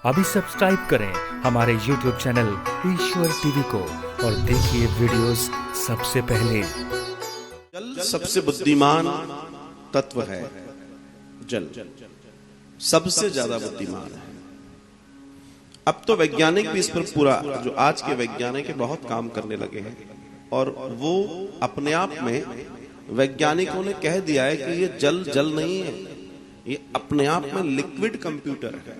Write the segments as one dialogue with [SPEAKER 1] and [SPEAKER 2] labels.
[SPEAKER 1] अभी सब्सक्राइब करें हमारे YouTube चैनल ईश्वर टीवी को और देखिए वीडियोस सबसे पहले।
[SPEAKER 2] जल सबसे बुद्धिमान तत्व है। जल सबसे ज्यादा बुद्धिमान है। अब तो वैज्ञानिक भी इस पर पूरा, जो आज के वैज्ञानिक है, बहुत काम करने लगे हैं और वो अपने आप में वैज्ञानिकों ने कह दिया है कि ये जल जल नहीं है, ये अपने आप में लिक्विड कंप्यूटर है।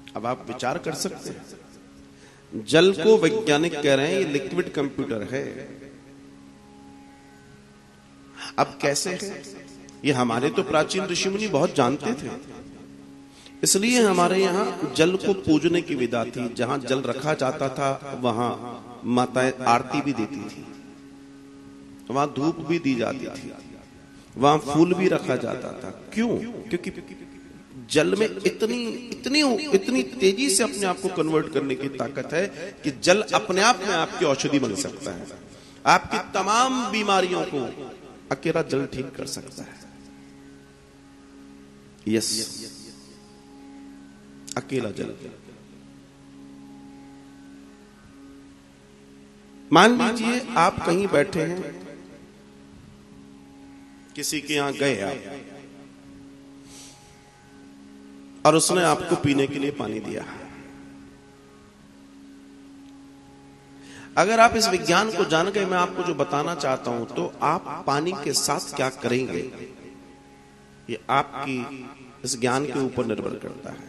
[SPEAKER 2] अब आप विचार कर सकते हैं, जल को वैज्ञानिक कह रहे हैं ये लिक्विड कंप्यूटर है। अब कैसे है ये हमारे तो प्राचीन ऋषि मुनि बहुत जानते थे, इसलिए हमारे यहाँ जल को पूजने की विधा थी। जहां जल रखा जाता था वहां माताएं आरती भी देती थी, वहां धूप भी दी जाती थी, वहां फूल भी रखा जाता था। क्यों? क्योंकि जल में इतनी इतनी इतनी तेजी से अपने आप को कन्वर्ट करने की ताकत है कि जल अपने आप में आपकी औषधि बन सकता है। आपकी तमाम बीमारियों को अकेला जल ठीक कर सकता है। यस, अकेला जल। मान लीजिए आप कहीं बैठे हैं, किसी के यहां गए आप और उसने आपको पीने के लिए पानी दिया। अगर आप इस विज्ञान को जान गए, मैं आपको जो बताना चाहता हूं, तो आप पानी के साथ क्या करेंगे ये आपकी इस ज्ञान के ऊपर निर्भर करता है।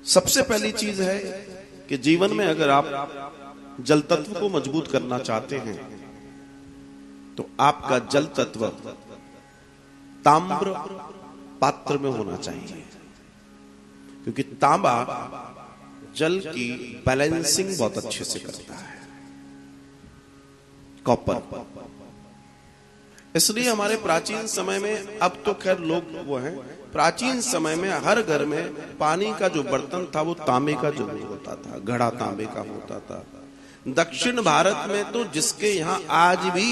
[SPEAKER 2] सबसे पहली चीज है कि जीवन में अगर आप जल तत्व को मजबूत करना चाहते हैं तो आपका जल तत्व ताम्र पात्र में होना चाहिए, क्योंकि तांबा जल की बैलेंसिंग बहुत अच्छे से करता है। कॉपर, इसलिए हमारे प्राचीन समय में, अब तो खैर लोग वो हैं, प्राचीन समय में हर घर में पानी का जो बर्तन था वो तांबे का जरूर होता था, घड़ा तांबे का होता था। दक्षिण भारत में तो जिसके यहाँ आज भी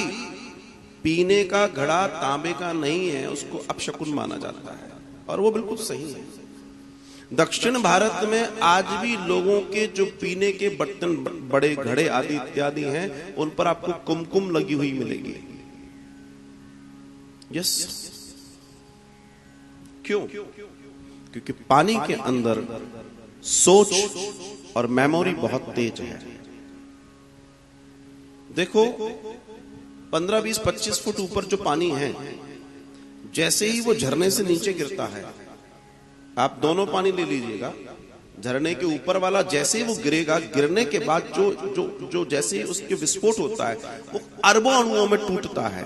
[SPEAKER 2] पीने का घड़ा तांबे का नहीं है उसको अपशकुन माना जाता है, और वो बिल्कुल सही है। दक्षिण भारत में आज भी लोगों के जो पीने के बर्तन, बड़े घड़े आदि इत्यादि हैं, उन पर आपको कुमकुम लगी हुई मिलेगी। यस, क्यों? क्योंकि पानी के अंदर सोच और मेमोरी बहुत तेज है। देखो 15, 20, 25 फुट ऊपर जो पानी है, जैसे ही वो झरने से नीचे गिरता है, आप दोनों पानी ले लीजिएगा, झरने के ऊपर वाला जैसे ही वो गिरेगा, गिरने के बाद जो जो जो जैसे ही उसके विस्फोट होता है वो अरबों अणुओं में टूटता है,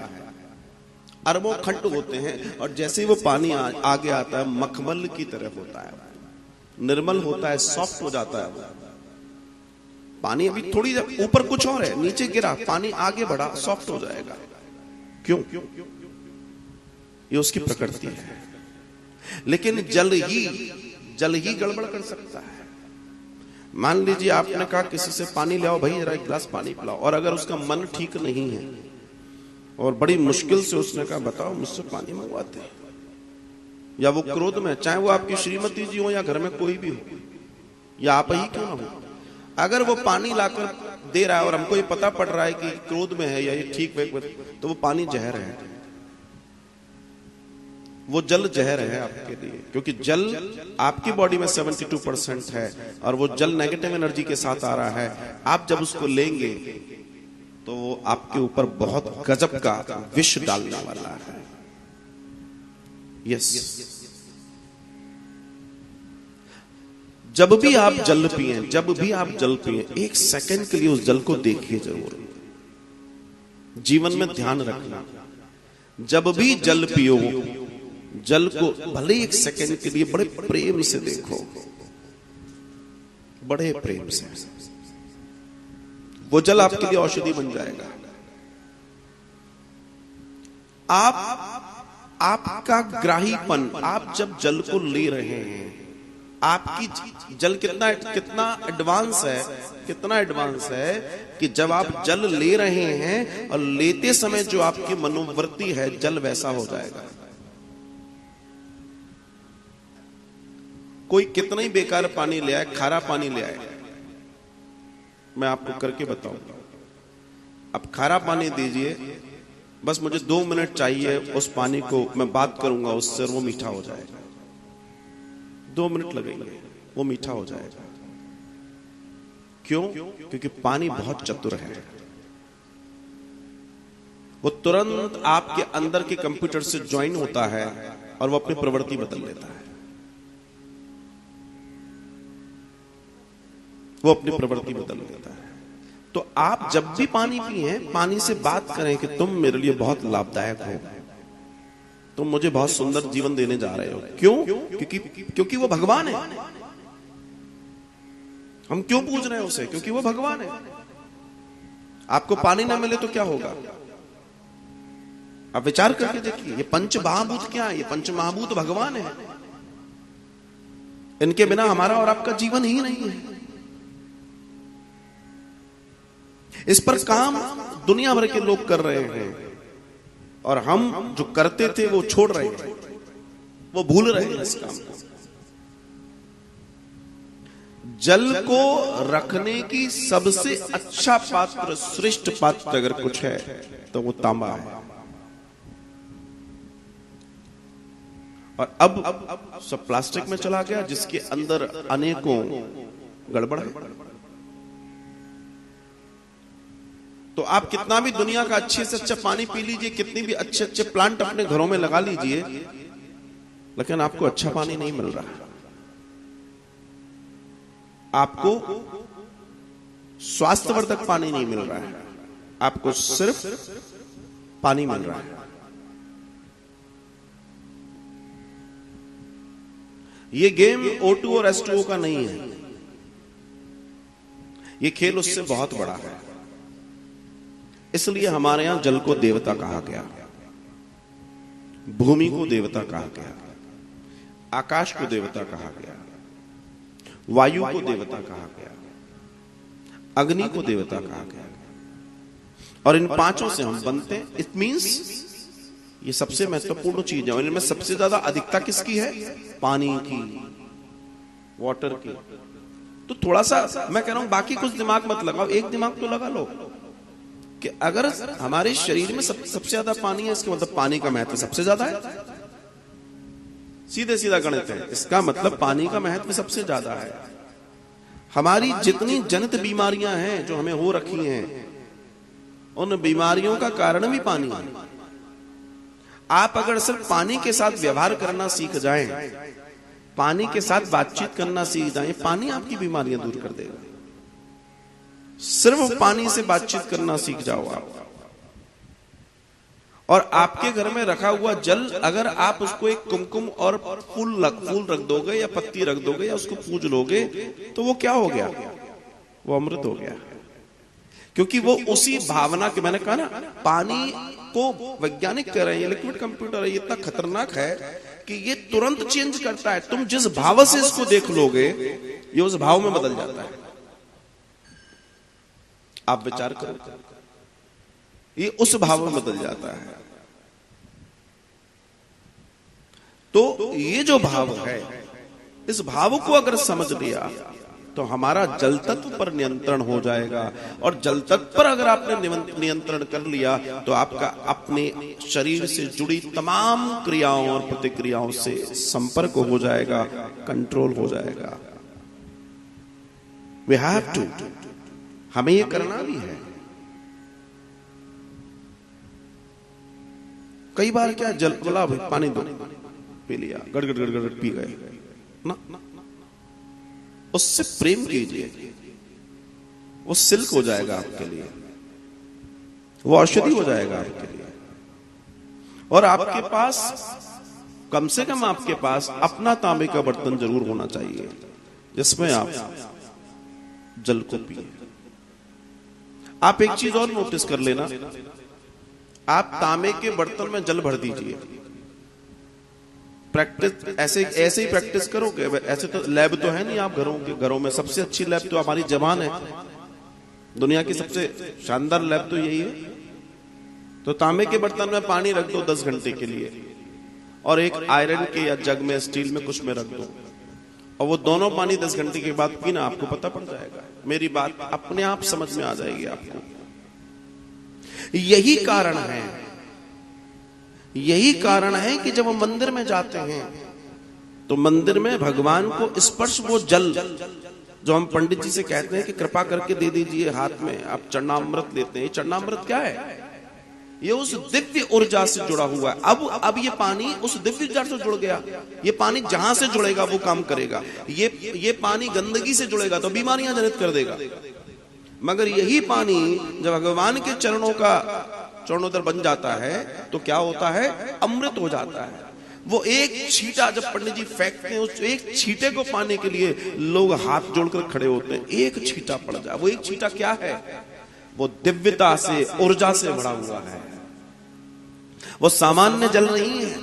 [SPEAKER 2] अरबों खंड होते हैं, और जैसे ही वो पानी आगे आता है मखमल की तरह होता है, निर्मल होता है, सॉफ्ट हो जाता है। पानी अभी थोड़ी ऊपर कुछ और है, नीचे गिरा, पानी आगे बढ़ा, सॉफ्ट हो जाएगा। क्यों? ये उसकी प्रकृति है। लेकिन जल ही गड़बड़ कर सकता है। मान लीजिए आपने कहा किसी से पानी ले आओ भाई, जरा एक गिलास पानी पिलाओ, और अगर उसका मन ठीक नहीं है और बड़ी मुश्किल से उसने कहा बताओ मुझसे पानी मंगवाते हैं, या वो क्रोध में, चाहे वो आपकी श्रीमती जी हो या घर में कोई भी हो या आप ही क्यों ना हो, अगर वो पानी लाकर दे रहा है और हमको ये पता पड़ रहा है कि क्रोध में है या ये ठीक है, तो वो पानी जहर है, वो जल जहर है आपके लिए। क्योंकि जल आपकी बॉडी में 72% है और वो जल नेगेटिव एनर्जी के साथ आ रहा है। आप जब उसको लेंगे तो वो आपके ऊपर बहुत गजब का विष डालने वाला है। यस, जब भी आप जल पिए, जब भी आप जल पिए, एक सेकंड के लिए उस जल को देखिए जरूर। जीवन में ध्यान रखना, जब भी जल पियो, जल को भले एक सेकंड के लिए बड़े प्रेम से देखो, बड़े प्रेम से। वो जल आपके लिए औषधि बन जाएगा। आपका ग्राहीपन, आप जब जल को ले रहे हैं, आपकी जल कितना एडवांस है, कितना एडवांस है कि जब आप जल ले रहे हैं और लेते समय जो आपकी मनोवृत्ति है, जल वैसा हो जाएगा। कोई कितना ही बेकार पानी ले आए, खारा पानी ले आए, मैं आपको करके बताऊंगा। अब खारा पानी दीजिए, बस मुझे 2 मिनट चाहिए, उस पानी को मैं बात करूंगा उससे और वो मीठा हो जाएगा। 2 मिनट लगेंगे, वो मीठा हो जाएगा। क्यों? क्योंकि पानी बहुत चतुर है। वो तुरंत आपके अंदर के कंप्यूटर से ज्वाइन होता है और वो अपनी प्रवृत्ति बदल लेता है। वो अपनी प्रवृत्ति बदल देता है। तो आप जब भी पानी पिए, पानी से बात करें कि तुम मेरे लिए बहुत लाभदायक हो, तुम मुझे बहुत सुंदर जीवन देने जा रहे हो। क्यों? क्योंकि वो भगवान है। हम क्यों पूज रहे हैं उसे? क्योंकि वो भगवान है। आपको पानी ना मिले तो क्या होगा? आप विचार करके देखिए, ये पंच महाभूत क्या है? ये पंच महाभूत भगवान है। इनके बिना हमारा और आपका जीवन ही नहीं है। इस पर काम दुनिया भर के लोग कर रहे हैं और हम जो करते थे वो छोड़ रहे हैं, वो भूल रहे हैं इस काम को। जल को रखने की सबसे अच्छा पात्र, श्रेष्ठ पात्र अगर कुछ है तो वो तांबा है। और अब सब प्लास्टिक में चला गया, जिसके अंदर अनेकों गड़बड़ है। तो आप कितना भी दुनिया का अच्छे से अच्छा पानी पी लीजिए, कितनी भी अच्छे अच्छे प्लांट अपने घरों में लगा लीजिए, लेकिन आपको अच्छा पानी नहीं मिल रहा है। आपको स्वास्थ्यवर्धक पानी नहीं मिल रहा है, आपको सिर्फ पानी मिल रहा है। ये गेम O2 और H2O का नहीं है, ये खेल उससे बहुत बड़ा है। इसलिए हमारे यहां जल को देवता कहा गया, भूमि को देवता कहा गया, आकाश को देवता कहा गया, वायु को देवता कहा गया, अग्नि को देवता कहा गया। और इन पांचों से हम बनते हैं। इट मींस ये सबसे महत्वपूर्ण चीज है। इनमें सबसे ज्यादा अधिकता किसकी है? पानी की, वाटर की। तो थोड़ा सा मैं कह रहा हूं, बाकी कुछ दिमाग मत लगाओ, एक दिमाग तो लगा लो कि अगर हमारे शरीर में सबसे ज्यादा पानी है, इसका मतलब पानी का महत्व सबसे ज्यादा है। सीधे सीधा गणित है, इसका मतलब पानी का महत्व सबसे ज्यादा है। हमारी जितनी जनित बीमारियां हैं जो हमें हो रखी हैं, उन बीमारियों का कारण भी पानी है। आप अगर सिर्फ पानी के साथ व्यवहार करना सीख जाएं, पानी के साथ बातचीत करना सीख जाएं, पानी आपकी बीमारियां दूर कर देगा। सिर्फ पानी से बातचीत करना सीख जाओ आप। और आपके घर में रखा हुआ जल, अगर आप उसको एक कुमकुम और फूल रख दोगे या पत्ती रख दोगे या उसको पूज लोगे, तो वो क्या हो गया? वो अमृत हो गया। क्योंकि वो उसी भावना के, मैंने कहा ना, पानी को वैज्ञानिक कह रहे हैं, ये लिक्विड कंप्यूटर है, ये इतना खतरनाक है कि ये तुरंत चेंज करता है। तुम जिस भाव से इसको देख लोगे, ये उस भाव में बदल जाता है। आप विचार करो, ये उस भाव में बदल जाता है। तो ये जो भाव है, इस भाव को अगर समझ लिया तो हमारा जल तत्व पर नियंत्रण हो जाएगा। और जल तत्व पर अगर आपने नियंत्रण कर लिया तो आपका अपने शरीर से जुड़ी तमाम क्रियाओं और प्रतिक्रियाओं से संपर्क हो जाएगा, कंट्रोल हो जाएगा। वी हैव टू, हमें ये करना भी है। कई बार क्या, जल बोला पानी दो, पी लिया, गड़गड़ गड़गड़ पी गए ना। उससे प्रेम कीजिए, वो सिल्क हो जाएगा आपके लिए, वो औषधि हो जाएगा आपके लिए। और आपके पास कम से कम आपके पास अपना तांबे का बर्तन जरूर होना चाहिए, जिसमें आप जल को पिए। आप एक चीज और नोटिस कर लेना, आप तांबे के बर्तन में जल भर दीजिए। प्रैक्टिस ऐसे ही प्रैक्टिस करोगे। ऐसे तो लैब तो है नहीं आप घरों में। सबसे अच्छी लैब तो हमारी जबान है, दुनिया की सबसे शानदार लैब तो यही है। तो तांबे के बर्तन में पानी रख दो 10 घंटे के लिए, और एक आयरन के या जग में, स्टील में, कुछ में रख दो। और वो दोनों पानी 10 घंटे के बाद पीना, आपको पता पड़ जाएगा। मेरी बात अपने आप समझ में आ जाएगी आपको। यही कारण है कि जब हम मंदिर में जाते हैं तो मंदिर में भगवान को स्पर्श, वो जल जो हम पंडित जी से कहते हैं कि कृपा करके दे दीजिए हाथ में, आप चरणामृत लेते हैं। चरणामृत क्या है? ये उस दिव्य ऊर्जा से जुड़ा हुआ है। अब ये पानी उस दिव्य ऊर्जा से जुड़ गया। ये पानी जहां से जुड़ेगा वो काम करेगा। ये पानी गंदगी से जुड़ेगा तो बीमारियां जनित कर देगा। मगर यही पानी जब भगवान के चरणोदर बन जाता है तो क्या होता है? अमृत हो जाता है। वो एक छींटा जब पंडित जी फेंकते हैं, उस एक छींटे को पाने के लिए लोग हाथ जोड़कर खड़े होते हैं। एक छींटा पड़ जाए, वो एक छींटा क्या है? वो दिव्यता से, ऊर्जा से भरा हुआ है। वो सामान्य जल नहीं है,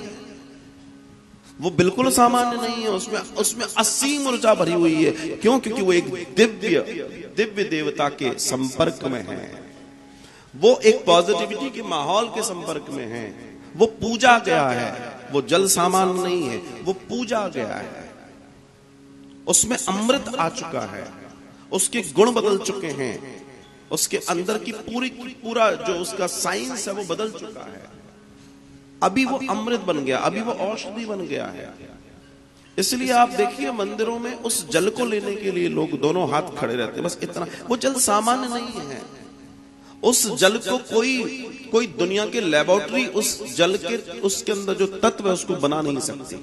[SPEAKER 2] वो बिल्कुल सामान्य नहीं है। उसमें असीम ऊर्जा भरी हुई है। क्यों? क्योंकि वो एक दिव्य देवता के संपर्क में है। वो एक पॉजिटिविटी के माहौल के संपर्क में है। वो पूजा गया है। वो जल सामान्य नहीं है, वो पूजा गया है। उसमें अमृत आ चुका है, उसके गुण बदल चुके हैं, उसके अंदर की पूरा जो उसका साइंस है वो बदल चुका है। अभी वो अमृत बन गया, अभी वो औषधि बन गया है। इसलिए आप देखिए मंदिरों में उस जल को लेने के लिए लोग दोनों हाथ खड़े रहते हैं, बस इतना। वो जल सामान्य नहीं है। उस जल को कोई दुनिया के लेबोरेटरी उस जल के उसके अंदर जो तत्व है उसको बना नहीं सकती।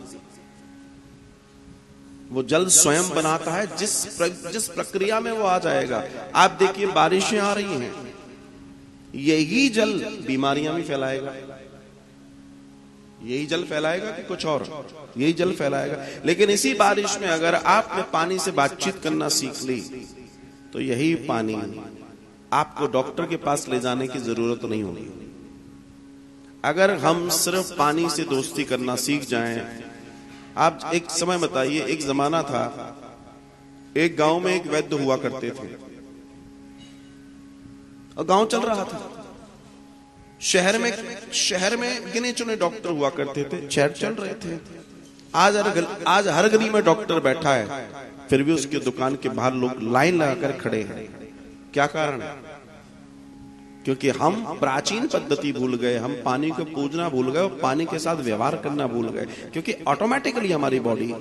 [SPEAKER 2] वो जल स्वयं बनाता है। जिस प्रक्रिया में वो आ जाएगा, आप देखिए बारिशें आ रही हैं, यही जल बीमारियां भी फैलाएगा। यही जल फैलाएगा कि कुछ और? यही जल फैलाएगा। लेकिन इसी बारिश में अगर आपने पानी से बातचीत करना सीख ली तो यही पानी आपको डॉक्टर के पास ले जाने की जरूरत नहीं होगी। अगर हम सिर्फ पानी से दोस्ती करना सीख जाएं। आप एक समय बताइए, एक जमाना था, एक गांव में एक वैद्य हुआ करते थे और गांव चल रहा था। शहर में गिने चुने डॉक्टर हुआ करते थे, शहर चल रहे थे। आज हर गली में डॉक्टर बैठा है, फिर भी उसकी दुकान के बाहर लोग लाइन लगाकर खड़े हैं। क्या कारण है? क्योंकि हम प्राचीन पद्धति भूल गए, हम पानी को पूजना भूल गए और पानी के साथ व्यवहार करना भूल गए। क्योंकि ऑटोमेटिकली हमारी बॉडी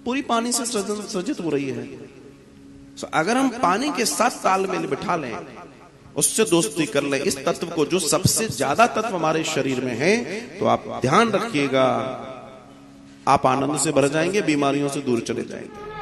[SPEAKER 2] पूरी पानी से सृजित हो रही है। अगर हम पानी के साथ तालमेल बिठा लें, उससे दोस्ती कर लें, इस तत्व को जो सबसे ज्यादा तत्व हमारे शरीर में है, तो आप ध्यान रखिएगा, आप आनंद से भर जाएंगे, बीमारियों से दूर चले जाएंगे।